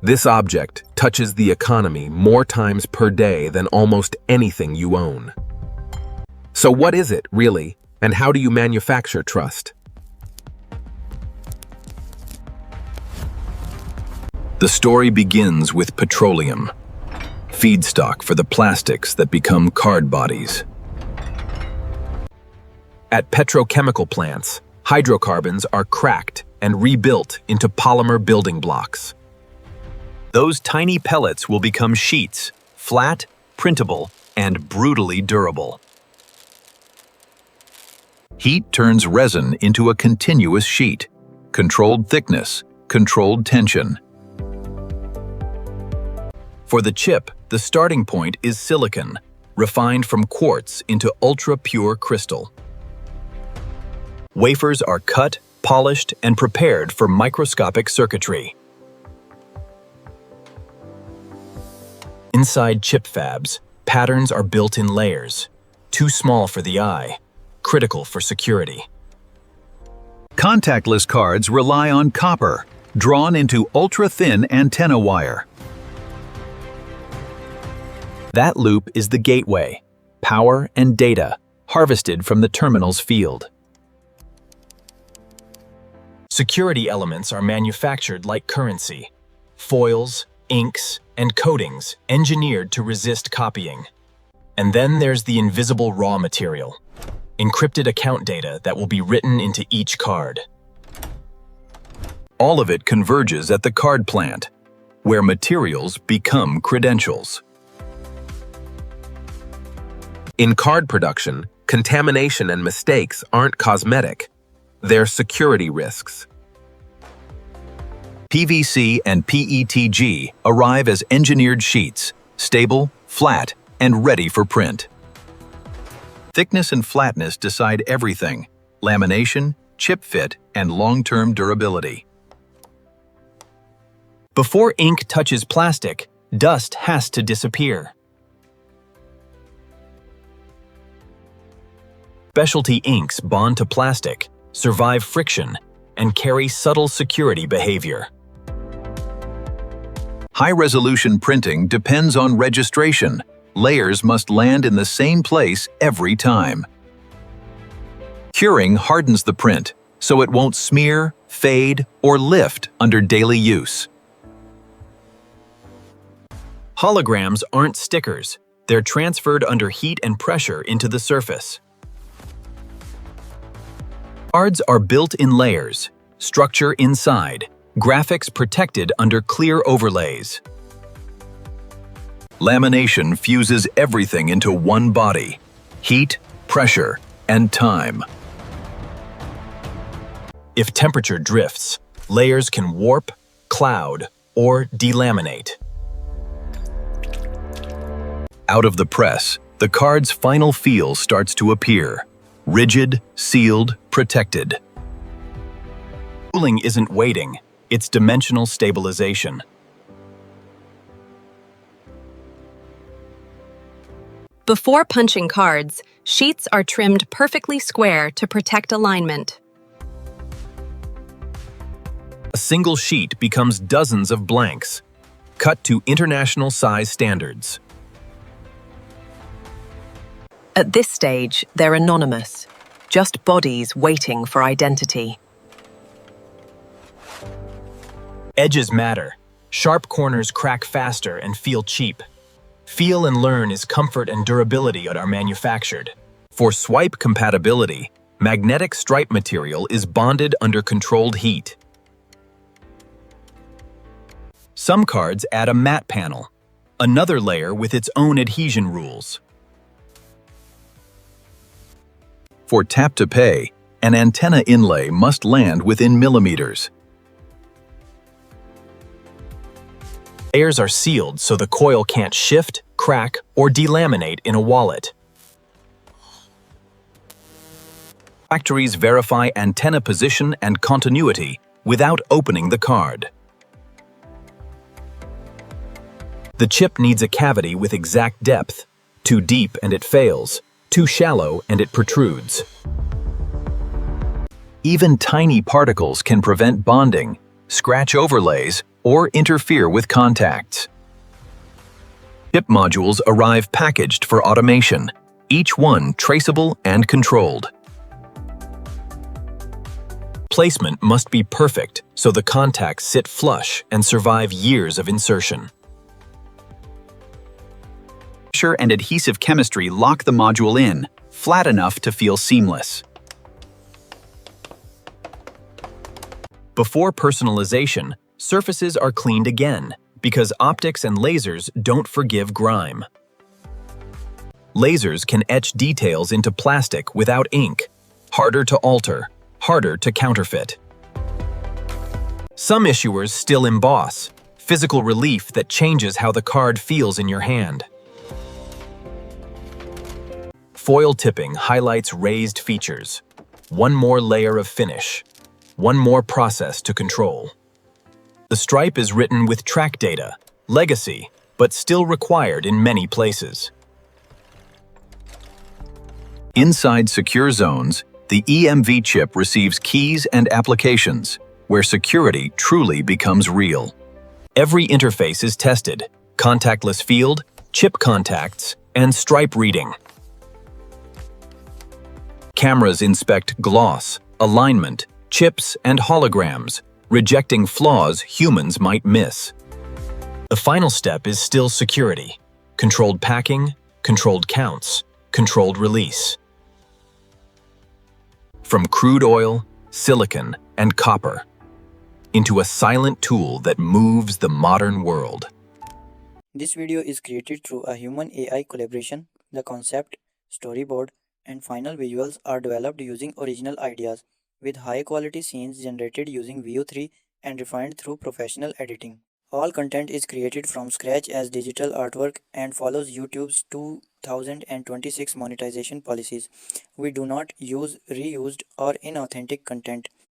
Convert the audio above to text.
This object touches the economy more times per day than almost anything you own. So what is it, really, and how do you manufacture trust? The story begins with petroleum, feedstock for the plastics that become card bodies. At petrochemical plants, hydrocarbons are cracked and rebuilt into polymer building blocks. Those tiny pellets will become sheets, flat, printable, and brutally durable. Heat turns resin into a continuous sheet, controlled thickness, controlled tension. For the chip, the starting point is silicon, refined from quartz into ultra-pure crystal. Wafers are cut, polished, and prepared for microscopic circuitry. Inside chip fabs, patterns are built in layers, too small for the eye, critical for security. Contactless cards rely on copper, drawn into ultra-thin antenna wire. That loop is the gateway, power and data, harvested from the terminal's field. Security elements are manufactured like currency, foils, inks, and coatings engineered to resist copying. And then there's the invisible raw material, encrypted account data that will be written into each card. All of it converges at the card plant, where materials become credentials. In card production, contamination and mistakes aren't cosmetic, they're security risks. PVC and PETG arrive as engineered sheets, stable, flat, and ready for print. Thickness and flatness decide everything: lamination, chip fit, and long-term durability. Before ink touches plastic, dust has to disappear. Specialty inks bond to plastic, survive friction, and carry subtle security behavior. High-resolution printing depends on registration. Layers must land in the same place every time. Curing hardens the print, so it won't smear, fade, or lift under daily use. Holograms aren't stickers. They're transferred under heat and pressure into the surface. Cards are built in layers, structure inside, graphics protected under clear overlays. Lamination fuses everything into one body: heat, pressure, and time. If temperature drifts, layers can warp, cloud, or delaminate. Out of the press, the card's final feel starts to appear: rigid, sealed, protected. Cooling isn't waiting, it's dimensional stabilization. Before punching cards, sheets are trimmed perfectly square to protect alignment. A single sheet becomes dozens of blanks, cut to international size standards. At this stage, they're anonymous, just bodies waiting for identity. Edges matter. Sharp corners crack faster and feel cheap. Feel and learn is comfort and durability that are manufactured. For swipe compatibility, magnetic stripe material is bonded under controlled heat. Some cards add a matte panel, another layer with its own adhesion rules. For tap-to-pay, an antenna inlay must land within millimeters. Layers are sealed so the coil can't shift, crack, or delaminate in a wallet. Factories verify antenna position and continuity without opening the card. The chip needs a cavity with exact depth. Too deep and it fails. Too shallow and it protrudes. Even tiny particles can prevent bonding, scratch overlays, or interfere with contacts. Chip modules arrive packaged for automation, each one traceable and controlled. Placement must be perfect so the contacts sit flush and survive years of insertion. Pressure and adhesive chemistry lock the module in, flat enough to feel seamless. Before personalization, surfaces are cleaned again because optics and lasers don't forgive grime. Lasers can etch details into plastic without ink, harder to alter, harder to counterfeit. Some issuers still emboss, physical relief that changes how the card feels in your hand. Foil tipping highlights raised features. One more layer of finish. One more process to control. The stripe is written with track data, legacy, but still required in many places. Inside secure zones, the EMV chip receives keys and applications, where security truly becomes real. Every interface is tested: contactless field, chip contacts, and stripe reading. Cameras inspect gloss, alignment, chips, and holograms, rejecting flaws humans might miss. The final step is still security: controlled packing, controlled counts, controlled release. From crude oil, silicon, and copper, into a silent tool that moves the modern world. This video is created through a human-AI collaboration. The concept, storyboard, and final visuals are developed using original ideas, with high-quality scenes generated using Veo 3 and refined through professional editing. All content is created from scratch as digital artwork and follows YouTube's 2026 monetization policies. We do not use reused or inauthentic content.